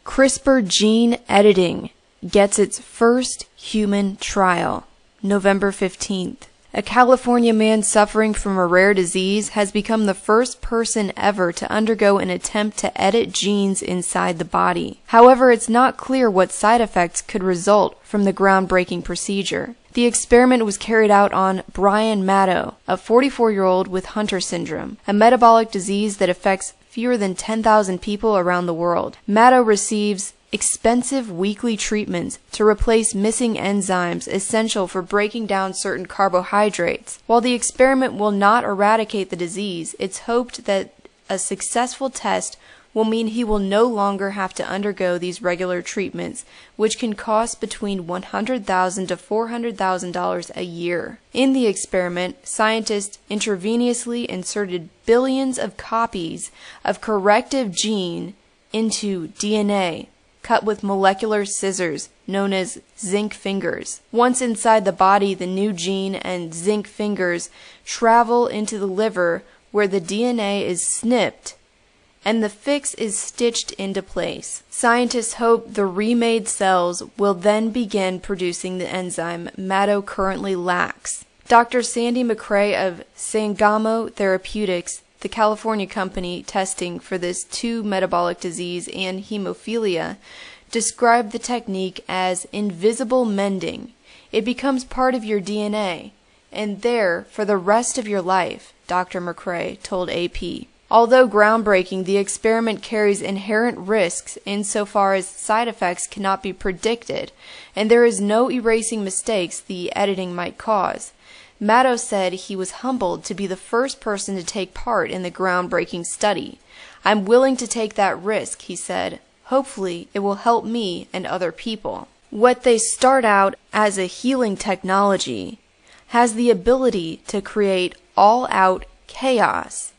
CRISPR gene editing gets its first human trial, November 15th. A California man suffering from a rare disease has become the first person ever to undergo an attempt to edit genes inside the body. However, it's not clear what side effects could result from the groundbreaking procedure. The experiment was carried out on Brian Maddow, a 44-year-old with Hunter syndrome, a metabolic disease that affects fewer than 10,000 people around the world. Maddow receives expensive weekly treatments to replace missing enzymes essential for breaking down certain carbohydrates. While the experiment will not eradicate the disease, it's hoped that a successful test will mean he will no longer have to undergo these regular treatments, which can cost between $100,000 to $400,000 a year. In the experiment, scientists intravenously inserted billions of copies of corrective gene into DNA, cut with molecular scissors known as zinc fingers. Once inside the body, the new gene and zinc fingers travel into the liver where the DNA is snipped and the fix is stitched into place. Scientists hope the remade cells will then begin producing the enzyme Maddow currently lacks. Dr. Sandy McCrae of Sangamo Therapeutics, the California company testing for this too metabolic disease and hemophilia, described the technique as invisible mending. It becomes part of your DNA, and there for the rest of your life, Dr. McCrae told AP. Although groundbreaking, the experiment carries inherent risks insofar as side effects cannot be predicted, and there is no erasing mistakes the editing might cause. Maddow said he was humbled to be the first person to take part in the groundbreaking study. "I'm willing to take that risk," he said. "Hopefully it will help me and other people." What they start out as a healing technology has the ability to create all-out chaos.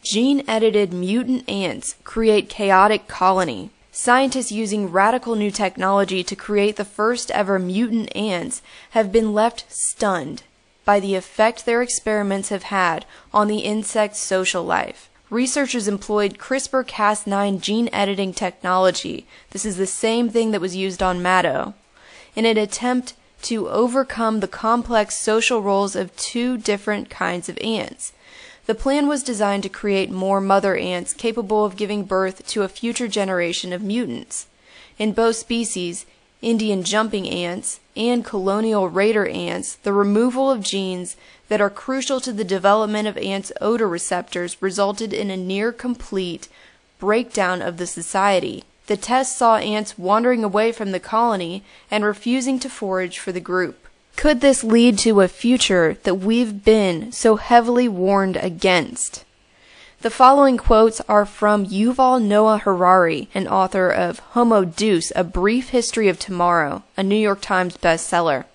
Gene-edited mutant ants create chaotic colony. Scientists using radical new technology to create the first ever mutant ants have been left stunned by the effect their experiments have had on the insect's social life. Researchers employed CRISPR-Cas9 gene editing technology, this is the same thing that was used on Maddow, in an attempt to overcome the complex social roles of two different kinds of ants. The plan was designed to create more mother ants capable of giving birth to a future generation of mutants. In both species, Indian jumping ants and colonial raider ants, the removal of genes that are crucial to the development of ants' odor receptors resulted in a near-complete breakdown of the society. The test saw ants wandering away from the colony and refusing to forage for the group. Could this lead to a future that we've been so heavily warned against? The following quotes are from Yuval Noah Harari, an author of Homo Deus, A Brief History of Tomorrow, a New York Times bestseller.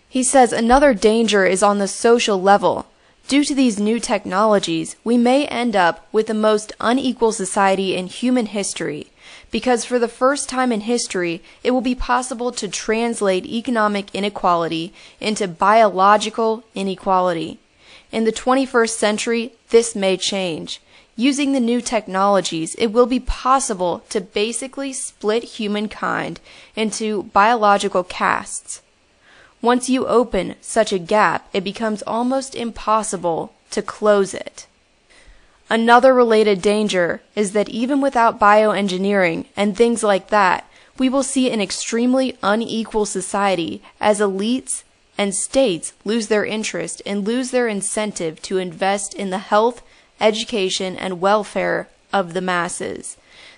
He says, "Another danger is on the social level. Due to these new technologies, we may end up with the most unequal society in human history, because for the first time in history, it will be possible to translate economic inequality into biological inequality. In the 21st century, this may change. Using the new technologies, it will be possible to basically split humankind into biological castes. Once you open such a gap, it becomes almost impossible to close it." Another related danger is that even without bioengineering and things like that, we will see an extremely unequal society as elites and states lose their interest and lose their incentive to invest in the health, education, and welfare of the masses.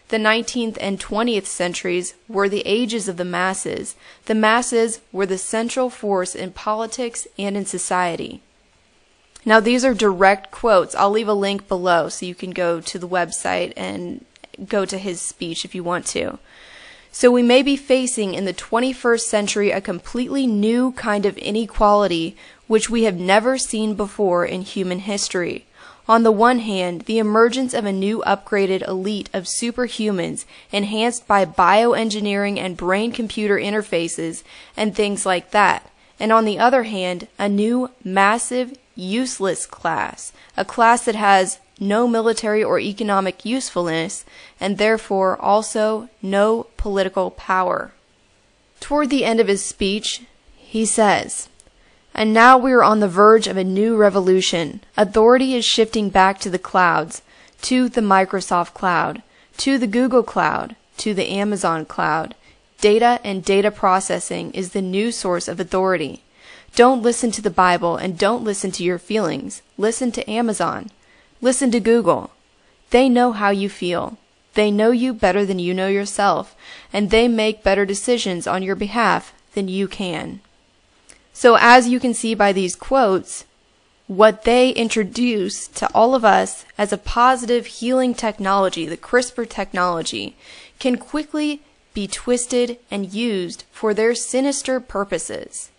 The 19th and 20th centuries were the ages of the masses. The masses were the central force in politics and in society. Now these are direct quotes. I'll leave a link below so you can go to the website and go to his speech if you want to. So we may be facing in the 21st century a completely new kind of inequality which we have never seen before in human history. On the one hand, the emergence of a new upgraded elite of superhumans enhanced by bioengineering and brain-computer interfaces and things like that. And on the other hand, a new, massive, useless class, a class that has no military or economic usefulness, and therefore also no political power. Toward the end of his speech, he says, "And now we are on the verge of a new revolution. Authority is shifting back to the clouds, to the Microsoft cloud, to the Google cloud, to the Amazon cloud. Data and data processing is the new source of authority. Don't listen to the Bible and don't listen to your feelings. Listen to Amazon. Listen to Google. They know how you feel. They know you better than you know yourself, and they make better decisions on your behalf than you can." So as you can see by these quotes, what they introduce to all of us as a positive healing technology, the CRISPR technology, can quickly be twisted and used for their sinister purposes.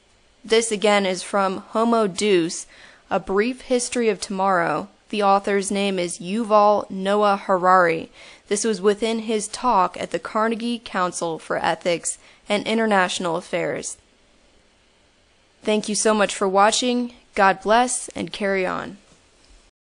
This again is from Homo Deus, A Brief History of Tomorrow. The author's name is Yuval Noah Harari. This was within his talk at the Carnegie Council for Ethics and International Affairs. Thank you so much for watching. God bless and carry on.